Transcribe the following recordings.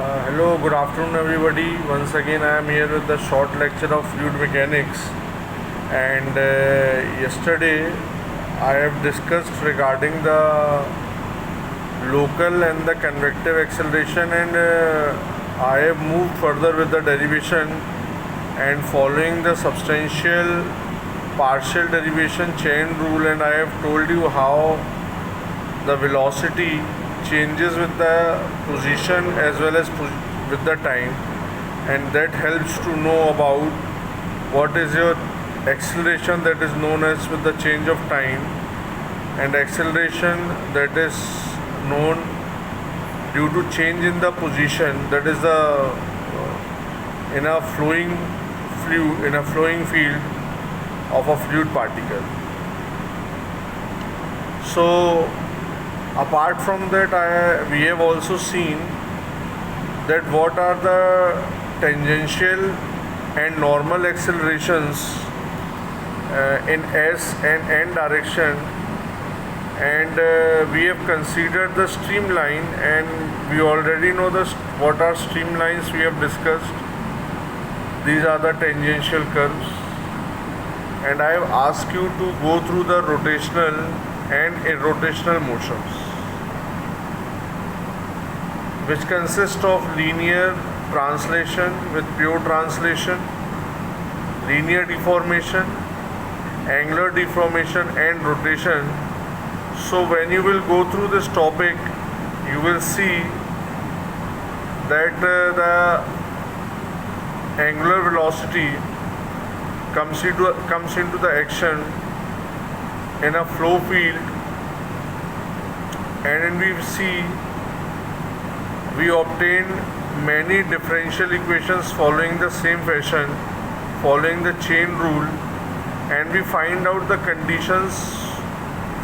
Hello, good afternoon, everybody. Once again, I am here with the short lecture of fluid mechanics. And yesterday, I have discussed regarding the local and the convective acceleration, and I have moved further with the derivation and following the substantial partial derivation chain rule, and I have told you how the velocity changes with the position as well as with the time, and that helps to know about what is your acceleration, that is known as with the change of time, and acceleration that is known due to change in the position, that is the in a flowing fluid, in a flowing field of a fluid particle. So apart from that, we have also seen that what are the tangential and normal accelerations in S and N direction, and we have considered the streamline, and we already know what are streamlines we have discussed. These are the tangential curves, and I have asked you to go through the rotational and irrotational motions, which consist of linear translation with pure translation, linear deformation, angular deformation, and rotation. So when you will go through this topic, you will see that the angular velocity comes into the action in a flow field, and then we obtain many differential equations following the same fashion, following the chain rule, and we find out the conditions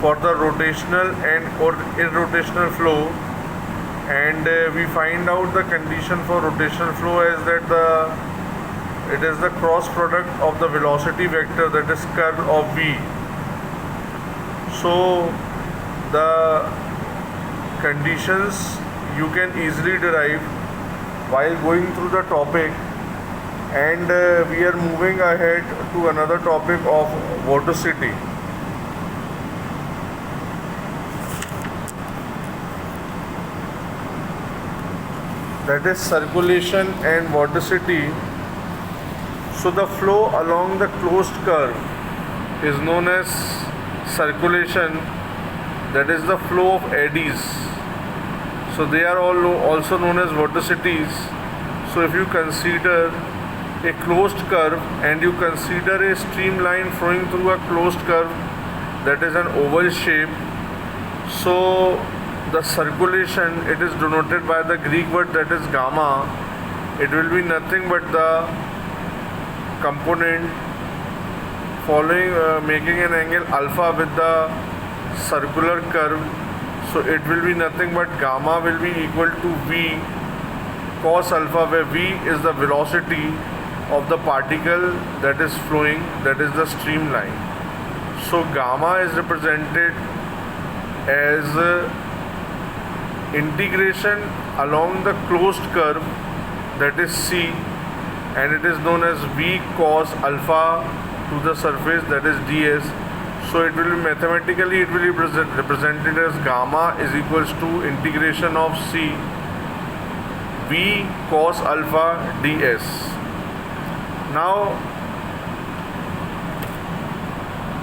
for the rotational and or irrotational flow, and we find out the condition for rotational flow as that it is the cross product of the velocity vector, that is curl of v. So the conditions you can easily derive while going through the topic, and we are moving ahead to another topic of vorticity. That is circulation and vorticity. So the flow along the closed curve is known as circulation, that is the flow of eddies. So they are all also known as vorticities. So if you consider a closed curve and you consider a streamline flowing through a closed curve, that is an oval shape, so the circulation, it is denoted by the Greek word, that is gamma. It will be nothing but the component following making an angle alpha with the circular curve. So it will be nothing but gamma will be equal to v cos alpha, where v is the velocity of the particle that is flowing, that is the streamline. So gamma is represented as integration along the closed curve, that is c, and it is known as v cos alpha to the surface, that is ds. So it will be mathematically, it will be represented as gamma is equals to integration of c v cos alpha ds. Now